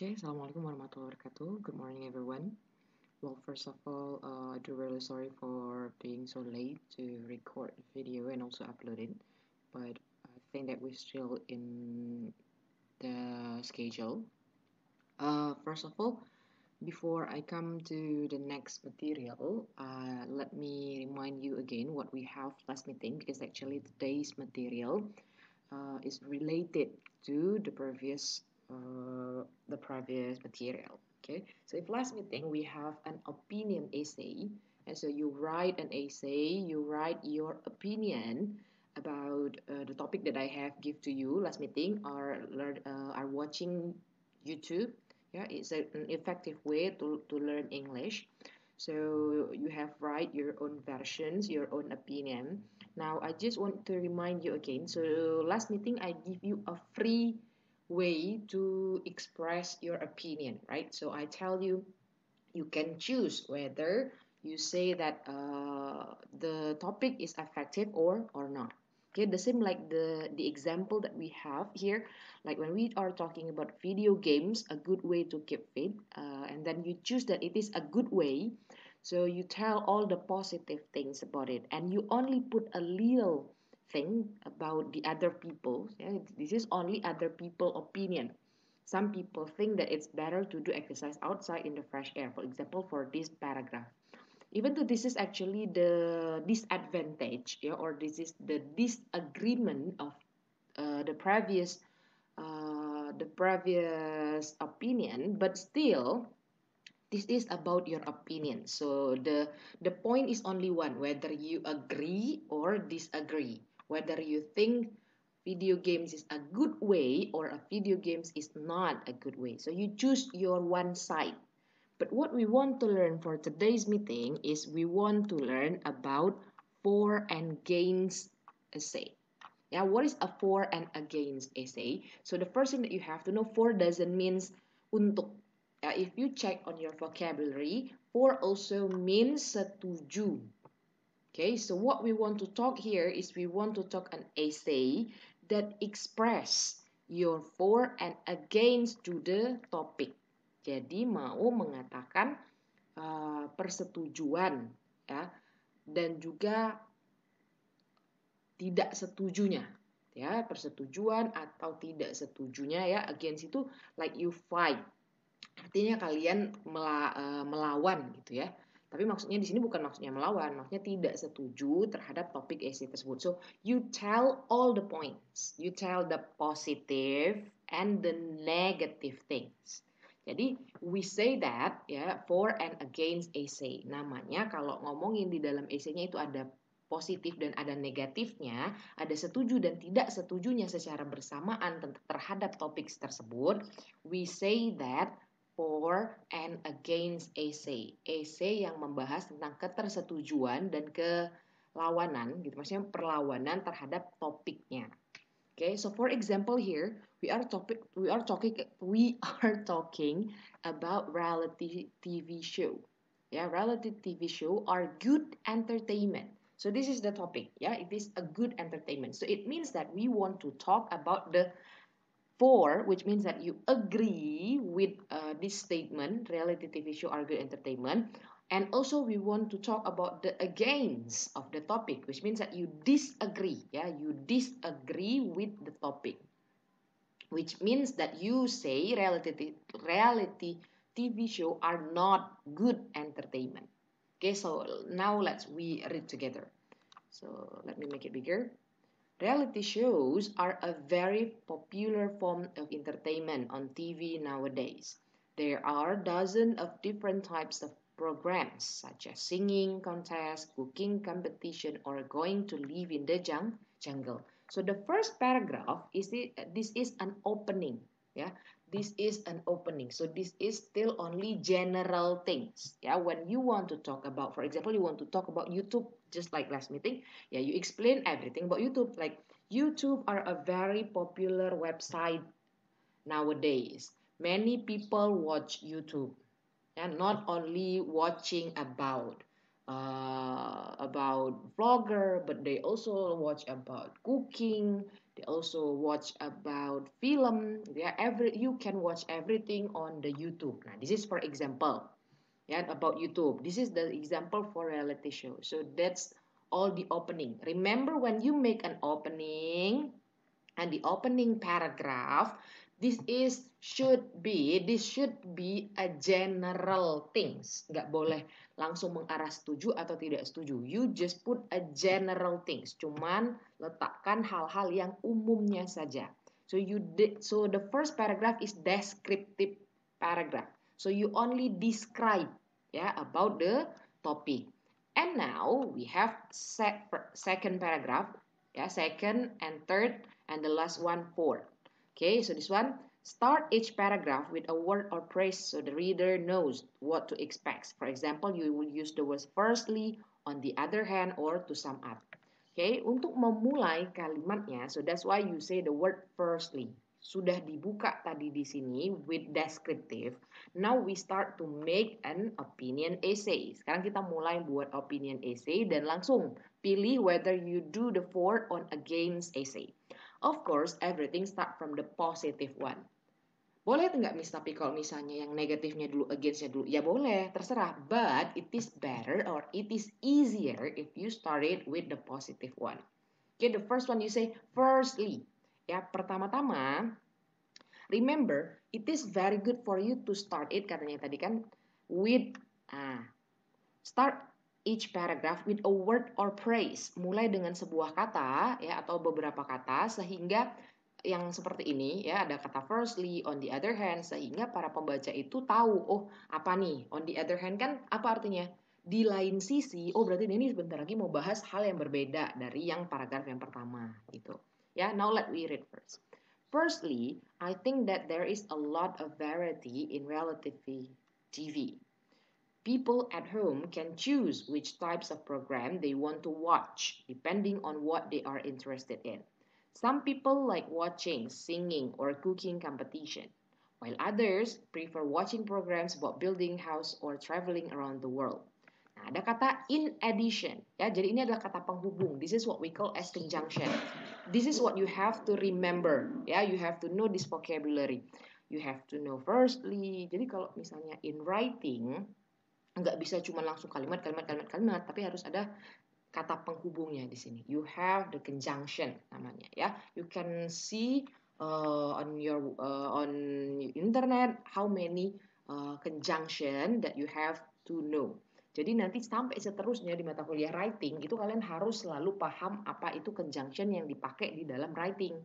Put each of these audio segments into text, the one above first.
Okay, Assalamualaikum warahmatullahi wabarakatuh. Good morning, everyone. Well, first of all, I do really sorry for being so late to record the video and also upload it, but I think that we're still in the schedule. First of all, before I come to the next material, let me remind you again what we have last meeting because actually today's material is related to the previous material. Okay, so if last meeting we have an opinion essay, and so you write an essay, you write your opinion about the topic that I have give to you last meeting, or are watching YouTube. Yeah, it's an effective way to learn English. So you have write your own versions, your own opinion. Now I just want to remind you again. So last meeting I give you a free way to express your opinion, right? So I tell you, you can choose whether you say that the topic is effective or not. Okay, the same like the example that we have here, like when we are talking about video games, a good way to keep fit, and then you choose that it is a good way, so you tell all the positive things about it, and you only put a little thing about the other people. Yeah, this is only other people opinion. Some people think that it's better to do exercise outside in the fresh air, for example, for this paragraph. Even though this is actually the disadvantage, yeah, or this is the disagreement of the previous opinion, but still this is about your opinion. So the point is only one, whether you agree or disagree, whether you think video games is a good way or a video games is not a good way. So you choose your one side. But what we want to learn for today's meeting is we want to learn about for and against essay. Yeah, what is a for and against essay? So the first thing that you have to know, for doesn't means untuk. If you check on your vocabulary, for also means setuju. Okay, so what we want to talk here is we want to talk an essay that express your for and against to the topic. Jadi mau mengatakan persetujuan, ya, dan juga tidak setujunya, ya, persetujuan atau tidak setujunya, ya. Against itu like you fight, artinya kalian melawan gitu ya. Tapi maksudnya di sini bukan maksudnya melawan, maksudnya tidak setuju terhadap topik essay tersebut. So you tell all the points, you tell the positive and the negative things. Jadi we say that ya, for and against essay. Namanya kalau ngomongin di dalam essay-nya itu ada positif dan ada negatifnya, ada setuju dan tidak setujunya secara bersamaan terhadap topik tersebut. We say that for and against essay. Essay yang membahas tentang ketersetujuan dan kelawanan, gitu. Maksudnya perlawanan terhadap topiknya. Okay, so for example here, we are talking about reality TV show. Yeah, reality TV show are good entertainment. So this is the topic. Yeah, it is a good entertainment. So it means that we want to talk about the for, which means that you agree with this statement, reality TV show are good entertainment. And also we want to talk about the against of the topic, which means that you disagree. Yeah, you disagree with the topic, which means that you say reality TV show are not good entertainment. Okay, so now we read together. So let me make it bigger. Reality shows are a very popular form of entertainment on TV nowadays. There are dozens of different types of programs, such as singing contest, cooking competition, or going to live in the jungle. So the first paragraph this is an opening. Yeah, this is an opening. So this is still only general things. Yeah, when you want to talk about, for example, you want to talk about YouTube, just like last meeting. Yeah, you explain everything about YouTube. Like YouTube are a very popular website nowadays. Many people watch YouTube, and not only watching about vlogger, but they also watch about cooking, They also watch about film. Yeah, you can watch everything on the YouTube. Nah, this is for example. Yeah, about YouTube. This is the example for reality show. So that's all the opening. Remember when you make an opening and the opening paragraph, this should be a general things. Nggak boleh langsung mengarah setuju atau tidak setuju. You just put a general things. Cuman letakkan hal-hal yang umumnya saja. So the first paragraph is descriptive paragraph. So you only describe about the topic. And now we have second paragraph, second and third, and the last one fourth. Okay, so this one, start each paragraph with a word or phrase so the reader knows what to expect. For example, you will use the words firstly, on the other hand, or to sum up. Okay, untuk memulai kalimatnya, so that's why you say the word firstly. Sudah dibuka tadi di sini with descriptive. Now we start to make an opinion essay. Sekarang kita mulai buat opinion essay dan langsung pilih whether you do the for or against essay. Of course, everything start from the positive one. Boleh nggak tapi kalau misalnya yang negatifnya dulu, against-nya dulu? Ya boleh, terserah. But it is better or it is easier if you start it with the positive one. Okay, the first one you say, firstly. Ya, pertama-tama, remember, it is very good for you to start it, katanya tadi kan, with, start each paragraph with a word or phrase. Mulai dengan sebuah kata, ya, atau beberapa kata, sehingga yang seperti ini ya, ada kata firstly, on the other hand, sehingga para pembaca itu tahu, oh apa nih, on the other hand kan apa artinya, di lain sisi, oh berarti ini sebentar lagi mau bahas hal yang berbeda dari yang paragraf yang pertama gitu ya. Now let me read first. Firstly, I think that there is a lot of variety in reality TV. People at home can choose which types of program they want to watch depending on what they are interested in. Some people like watching singing or cooking competition, while others prefer watching programs about building house or traveling around the world. Nah, ada kata in addition, ya. Jadi ini adalah kata penghubung. This is what we call as conjunction. This is what you have to remember, ya. You have to know this vocabulary. You have to know firstly. Jadi kalau misalnya in writing, nggak bisa cuma langsung kalimat, tapi harus ada kata penghubungnya di sini. You have the conjunction namanya ya. You can see on internet how many conjunction that you have to know. Jadi nanti sampai seterusnya di mata kuliah writing itu kalian harus selalu paham apa itu conjunction yang dipakai di dalam writing.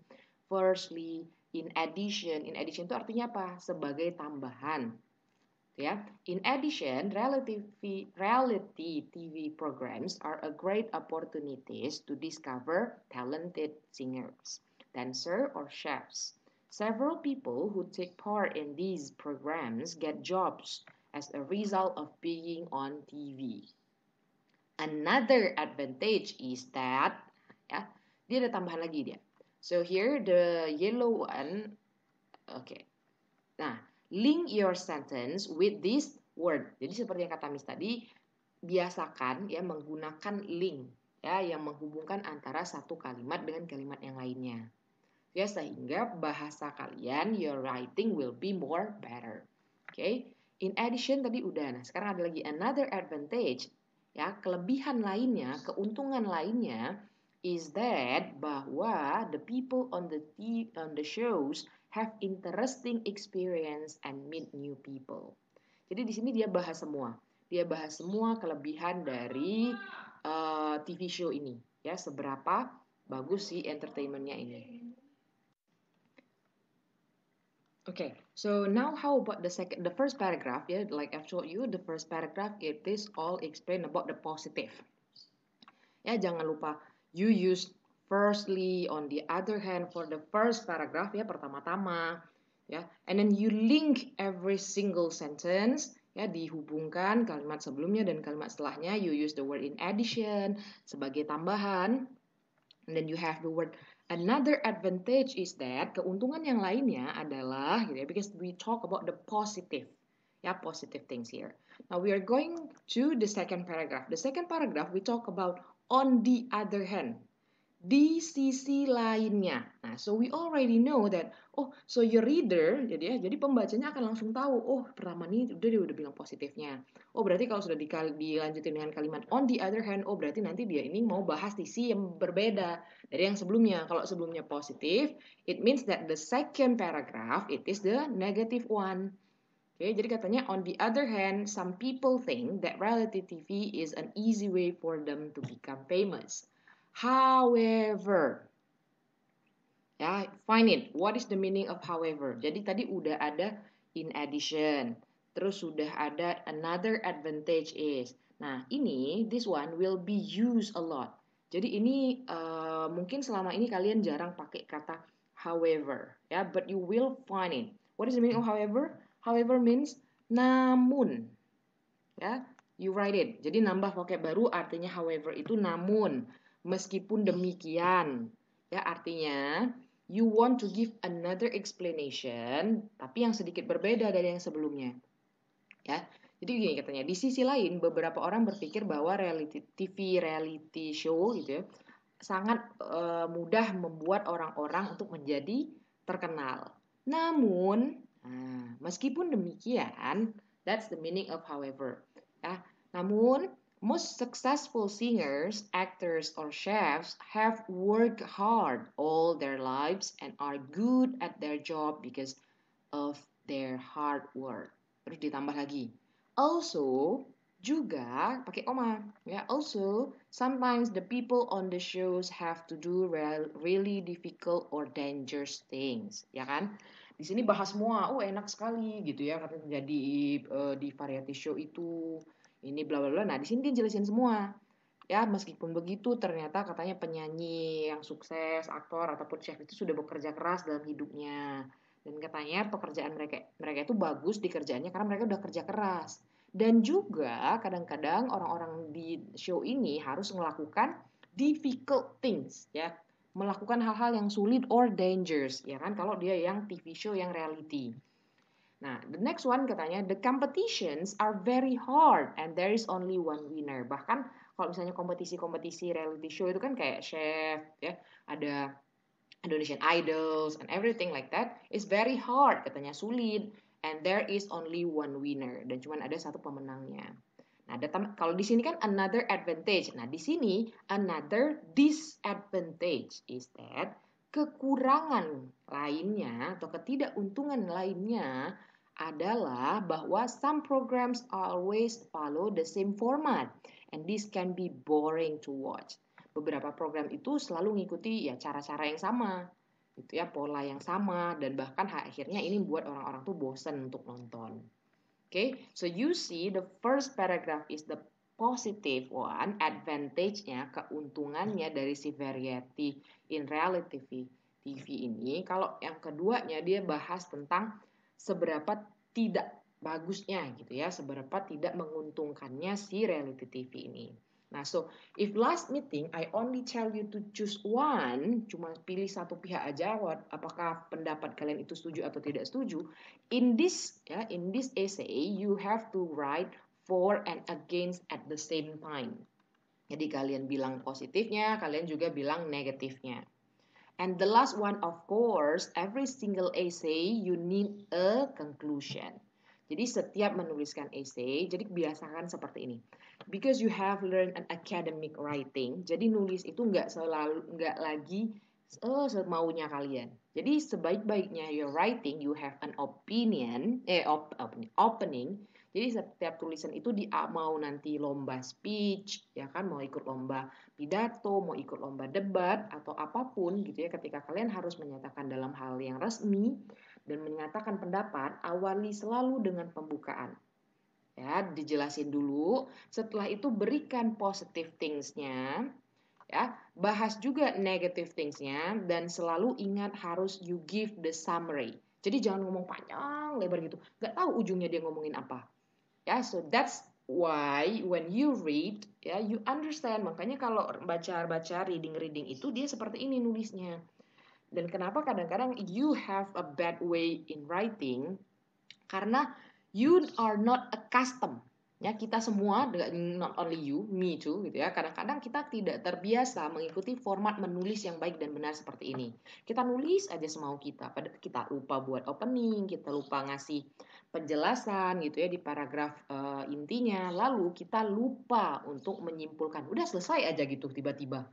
Firstly, in addition. In addition itu artinya apa? Sebagai tambahan. Yeah. In addition, reality TV programs are a great opportunities to discover talented singers, dancers, or chefs. Several people who take part in these programs get jobs as a result of being on TV. Another advantage is that, ya, dia ada tambahan lagi dia. So here the yellow one, okay. Nah, link your sentence with this word. Jadi seperti yang kata Miss tadi, biasakan ya menggunakan link ya yang menghubungkan antara satu kalimat dengan kalimat yang lainnya. Ya, sehingga bahasa kalian, your writing will be more better. Okay? In addition tadi udah. Nah, sekarang ada lagi another advantage. Ya, kelebihan lainnya, keuntungan lainnya is that bahwa the people on the shows have interesting experience and meet new people. Jadi di sini dia bahas semua. Dia bahas semua kelebihan dari TV show ini. Ya, seberapa bagus sih entertainment-nya ini. Okay, so now how about the first paragraph? Yeah, like I've told you, the first paragraph it is all explain about the positive. Ya, jangan lupa you use firstly, on the other hand for the first paragraph ya, pertama-tama ya, and then you link every single sentence ya, dihubungkan kalimat sebelumnya dan kalimat setelahnya. You use the word in addition sebagai tambahan, and then you have the word. Another advantage is that keuntungan yang lainnya adalah gitu ya, because we talk about the positive ya, positive things here. Now we are going to the second paragraph. The second paragraph we talk about on the other hand. di sisi lainnya. Nah, so we already know that, oh, so your reader, jadi pembacanya akan langsung tahu, oh, pertama nih dia udah bilang positifnya. Oh, berarti kalau sudah dilanjutin dengan kalimat on the other hand, oh, berarti nanti dia ini mau bahas sisi yang berbeda dari yang sebelumnya. Kalau sebelumnya positif, it means that the second paragraph, it is the negative one. Oke, jadi katanya on the other hand, some people think that reality TV is an easy way for them to become famous. However, ya, find it. What is the meaning of however? Jadi tadi udah ada in addition. Terus sudah ada another advantage is. Nah, ini this one will be used a lot. Jadi ini mungkin selama ini kalian jarang pakai kata however, ya, but you will find it. What is the meaning of however? However means namun, ya. You write it. Jadi nambah vocab baru artinya however itu namun, meskipun demikian. Ya, artinya you want to give another explanation tapi yang sedikit berbeda dari yang sebelumnya. Ya. Jadi gini katanya, di sisi lain beberapa orang berpikir bahwa reality show gitu ya, sangat mudah membuat orang-orang untuk menjadi terkenal. Namun, meskipun demikian, that's the meaning of however. Ya, namun most successful singers, actors, or chefs have worked hard all their lives and are good at their job because of their hard work. Terus ditambah lagi. Also, juga pakai koma, ya. Also, sometimes the people on the shows have to do really difficult or dangerous things, ya kan? Di sini bahas semua, oh enak sekali gitu ya, katanya jadi di variety show itu ini bla bla bla. Nah, di sini dia jelasin semua. Ya, meskipun begitu ternyata katanya penyanyi yang sukses, aktor ataupun chef itu sudah bekerja keras dalam hidupnya. Dan katanya pekerjaan mereka itu bagus di kerjaannya karena mereka udah kerja keras. Dan juga kadang-kadang orang-orang di show ini harus melakukan difficult things, ya, melakukan hal-hal yang sulit or dangerous, ya kan, kalau dia yang TV show yang reality. Nah, the next one katanya, the competitions are very hard and there is only one winner. Bahkan kalau misalnya kompetisi-kompetisi reality show itu kan kayak chef, ya, ada Indonesian Idols and everything like that, is very hard, katanya sulit, and there is only one winner, dan cuma ada satu pemenangnya. Nah, kalau di sini kan another advantage. Nah, di sini another disadvantage is that kekurangan lainnya atau ketidakuntungan lainnya adalah bahwa some programs always follow the same format and this can be boring to watch. Beberapa program itu selalu ngikuti ya cara-cara yang sama, gitu ya, pola yang sama, dan bahkan akhirnya ini membuat orang-orang tuh bosan untuk nonton. Okay, so you see the first paragraph is the positive one, advantage-nya, keuntungannya dari si variety in reality TV ini. Kalau yang keduanya dia bahas tentang seberapa tidak bagusnya gitu ya, seberapa tidak menguntungkannya si reality TV ini. Nah, so if last meeting I only tell you to choose one, cuma pilih satu pihak aja, apakah pendapat kalian itu setuju atau tidak setuju? In this essay you have to write for and against at the same time. Jadi kalian bilang positifnya, kalian juga bilang negatifnya. And the last one, of course, every single essay you need a conclusion. Jadi setiap menuliskan essay, jadi biasakan seperti ini. Because you have learned an academic writing, jadi nulis itu nggak lagi semaunya kalian. Jadi sebaik-baiknya your writing, you have an opinion, opening. Jadi setiap tulisan itu mau nanti lomba speech, ya kan, mau ikut lomba pidato, mau ikut lomba debat atau apapun gitu ya, ketika kalian harus menyatakan dalam hal yang resmi dan menyatakan pendapat, awali selalu dengan pembukaan. Ya, dijelasin dulu, setelah itu berikan positive things-nya, ya, bahas juga negative things-nya, dan selalu ingat harus you give the summary. Jadi jangan ngomong panjang lebar gitu, nggak tahu ujungnya dia ngomongin apa. Ya, so that's why when you read, ya, you understand. Makanya kalau baca reading itu dia seperti ini nulisnya. Dan kenapa kadang-kadang you have a bad way in writing? Karena you are not accustomed Ya, kita semua, not only you, me too, gitu ya. Kadang-kadang kita tidak terbiasa mengikuti format menulis yang baik dan benar seperti ini. Kita nulis aja semau kita, padahal kita lupa buat opening, kita lupa ngasih penjelasan gitu ya di paragraf intinya, lalu kita lupa untuk menyimpulkan. Udah selesai aja gitu tiba-tiba.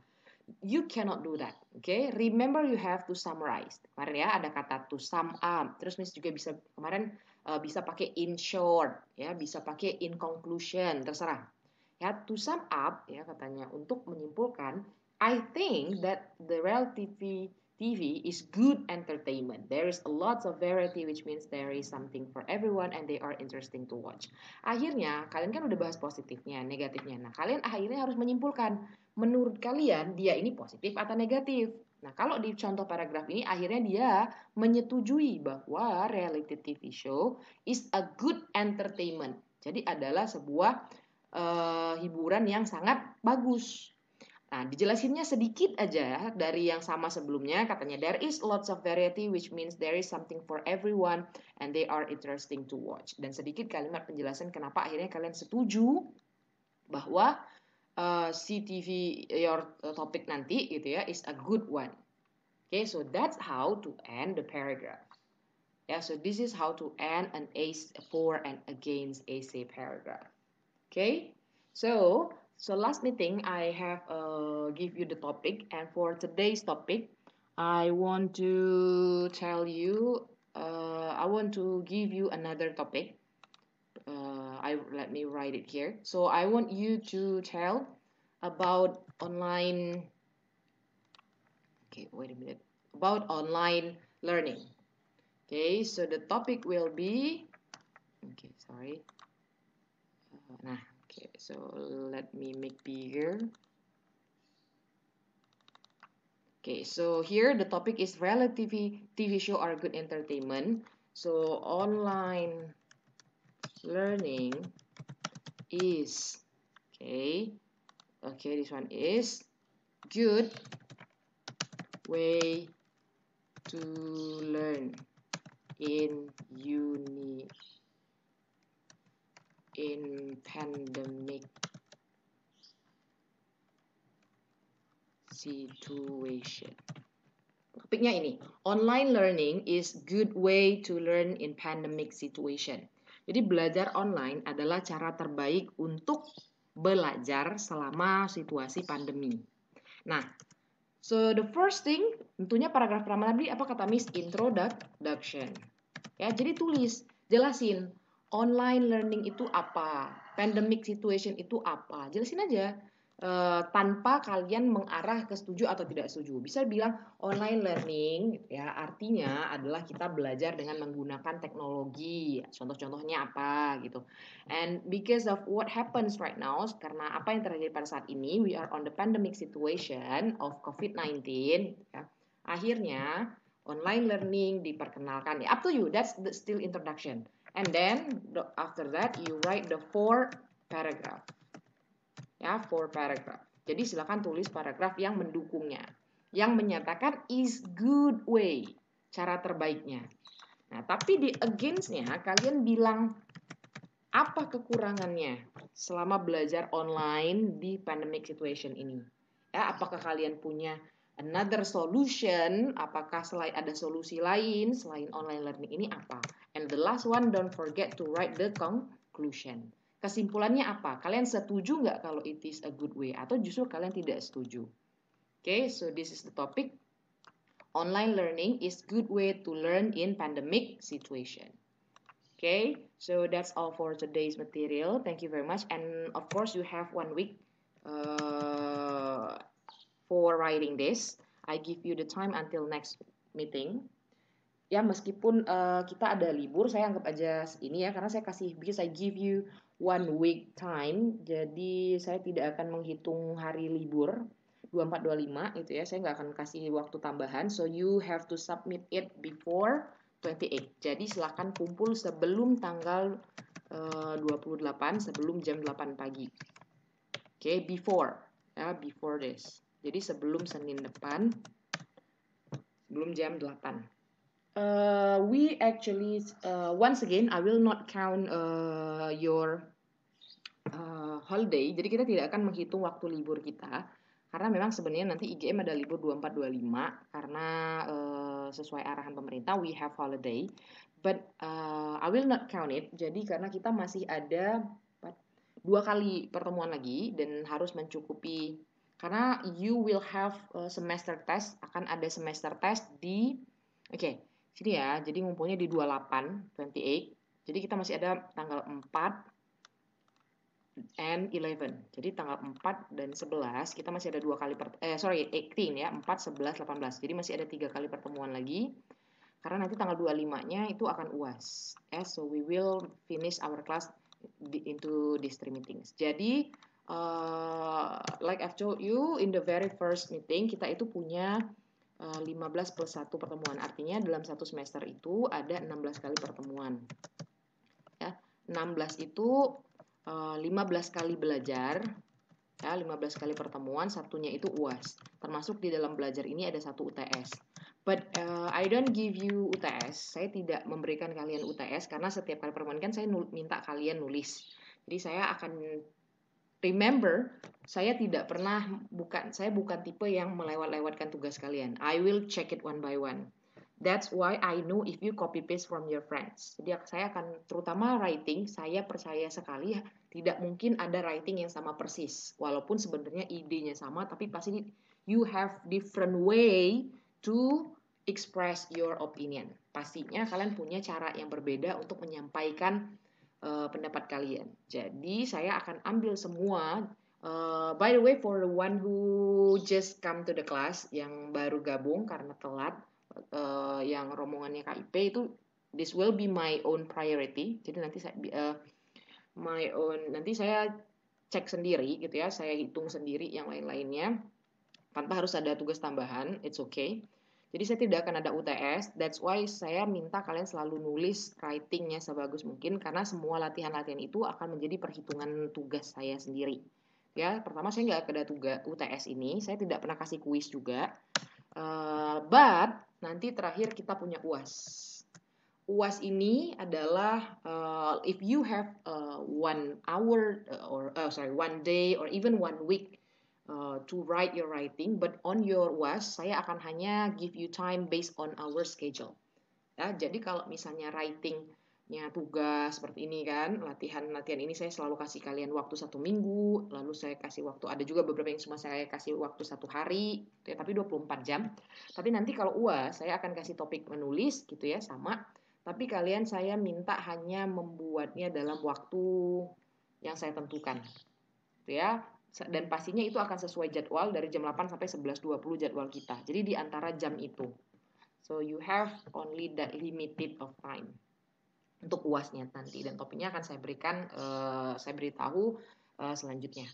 You cannot do that, okay? Remember you have to summarize. Kemarin ya ada kata to sum up. Terus Miss juga bisa kemarin bisa pakai in short, ya, bisa pakai in conclusion, terserah. Ya, to sum up ya katanya untuk menyimpulkan, I think that the reality TV is good entertainment. There is a lot of variety, which means there is something for everyone and they are interesting to watch. Akhirnya, kalian kan udah bahas positifnya, negatifnya. Nah, kalian akhirnya harus menyimpulkan, menurut kalian dia ini positif atau negatif. Nah, kalau di contoh paragraf ini akhirnya dia menyetujui bahwa reality TV show is a good entertainment. Jadi adalah sebuah hiburan yang sangat bagus. Nah, dijelasinnya sedikit aja dari yang sama sebelumnya. Katanya, there is lots of variety, which means there is something for everyone, and they are interesting to watch. Dan sedikit kalimat penjelasan kenapa akhirnya kalian setuju bahwa CTV your topic nanti gitu ya is a good one. Okay, so that's how to end the paragraph. Yeah, so this is how to end an for and against essay paragraph. Okay, so last meeting I have give you the topic, and for today's topic, I want to tell you. I want to give you another topic. Let me write it here. So I want you to tell about online. Okay, wait a minute. About online learning. Okay, so the topic will be. Okay, sorry. Nah, okay, so let me make bigger. Okay, so here the topic is reality TV show are good entertainment. So online learning is okay. This one is good way to learn in pandemic situation. Topiknya ini, online learning is good way to learn in pandemic situation. Jadi belajar online adalah cara terbaik untuk belajar selama situasi pandemi. Nah, so the first thing, tentunya paragraf pertama tadi apa kata Miss? Introduction. Ya, jadi tulis, jelasin online learning itu apa, pandemic situation itu apa, jelasin aja. Tanpa kalian mengarah ke setuju atau tidak setuju. Bisa bilang online learning ya artinya adalah kita belajar dengan menggunakan teknologi. Contoh-contohnya apa gitu. And because of what happens right now, karena apa yang terjadi pada saat ini, we are on the pandemic situation of COVID-19 ya. Akhirnya online learning diperkenalkan. Up to you, that's the still introduction. And then after that you write the 4 paragraph. Ya, 4 paragraph. Jadi silakan tulis paragraf yang mendukungnya. Yang menyatakan is good way, cara terbaiknya. Nah, tapi di against-nya kalian bilang apa kekurangannya selama belajar online di pandemic situation ini. Ya, apakah kalian punya another solution? Apakah selain ada solusi lain selain online learning ini apa? And the last one, don't forget to write the conclusion. Kesimpulannya apa? Kalian setuju nggak kalau it is a good way? Atau justru kalian tidak setuju? Okay, so this is the topic. Online learning is good way to learn in pandemic situation. Okay, so that's all for today's material. Thank you very much. And of course, you have 1 week for writing this. I give you the time until next meeting. Ya, meskipun kita ada libur, saya anggap aja ini ya, karena saya kasih, because I give you 1 week time, jadi saya tidak akan menghitung hari libur 24-25 gitu ya, saya nggak akan kasih waktu tambahan, so you have to submit it before 28. Jadi silakan kumpul sebelum tanggal 28, sebelum jam 8 pagi. Okay, before this. Jadi sebelum Senin depan, sebelum jam 8. We actually once again I will not count your holiday, jadi kita tidak akan menghitung waktu libur kita karena memang sebenarnya nanti IGM ada libur 24-25 karena sesuai arahan pemerintah we have holiday, but I will not count it. Jadi karena kita masih ada 2 kali pertemuan lagi dan harus mencukupi, karena you will have semester test, akan ada semester test di sini ya, jadi ngumpulnya di 28 jadi kita masih ada tanggal 4 and 11. Jadi tanggal 4 dan 11 kita masih ada 2 kali 18 ya, 4, 11, 18. Jadi masih ada 3 kali pertemuan lagi. Karena nanti tanggal 25-nya itu akan UAS. So we will finish our class into these 3 meetings. Jadi like I've told you in the very first meeting, kita itu punya 15 plus 1 pertemuan. Artinya dalam satu semester itu ada 16 kali pertemuan. Ya, 16 itu 15 kali belajar, ya, 15 kali pertemuan, satunya itu UAS. Termasuk di dalam belajar ini ada 1 UTS. But I don't give you UTS. Saya tidak memberikan kalian UTS karena setiap kali pertemuan kan saya minta kalian nulis. Jadi saya akan remember, saya tidak pernah saya bukan tipe yang melewat-lewatkan tugas kalian. I will check it one by one. That's why I know if you copy paste from your friends. Jadi saya akan, terutama writing, saya percaya sekali tidak mungkin ada writing yang sama persis. Walaupun sebenarnya idenya sama, tapi pasti you have different way to express your opinion. Pastinya kalian punya cara yang berbeda untuk menyampaikan pendapat kalian. Jadi saya akan ambil semua. By the way, for the one who just come to the class, yang baru gabung karena telat, yang rombongannya KIP itu, this will be my own priority. Jadi nanti saya nanti saya cek sendiri gitu ya, saya hitung sendiri yang lain-lainnya tanpa harus ada tugas tambahan. It's okay. Jadi saya tidak akan ada UTS. That's why saya minta kalian selalu nulis writingnya sebagus mungkin, karena semua latihan-latihan itu akan menjadi perhitungan tugas saya sendiri. Ya, pertama saya nggak ada tugas UTS ini, saya tidak pernah kasih kuis juga. But nanti terakhir kita punya UAS. UAS ini adalah if you have 1 hour or 1 day or even 1 week to write your writing, but on your UAS saya akan hanya give you time based on our schedule. Ya, jadi kalau misalnya writingnya tugas seperti ini kan, latihan ini saya selalu kasih kalian waktu 1 minggu, lalu saya kasih waktu, ada juga beberapa yang cuma saya kasih waktu 1 hari, ya, tapi 24 jam. Tapi nanti kalau UAS saya akan kasih topik menulis gitu ya, sama. Tapi kalian saya minta hanya membuatnya dalam waktu yang saya tentukan. Gitu ya. Dan pastinya itu akan sesuai jadwal dari jam 8 sampai 11.20 jadwal kita. Jadi di antara jam itu. So you have only that limited of time untuk UASnya nanti, dan topiknya akan saya berikan, saya beritahu selanjutnya.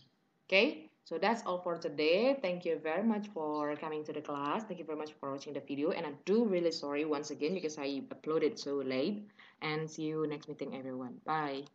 Okay, so that's all for today. Thank you very much for coming to the class. Thank you very much for watching the video, and I do really sorry once again because I uploaded so late. And see you next meeting, everyone. Bye.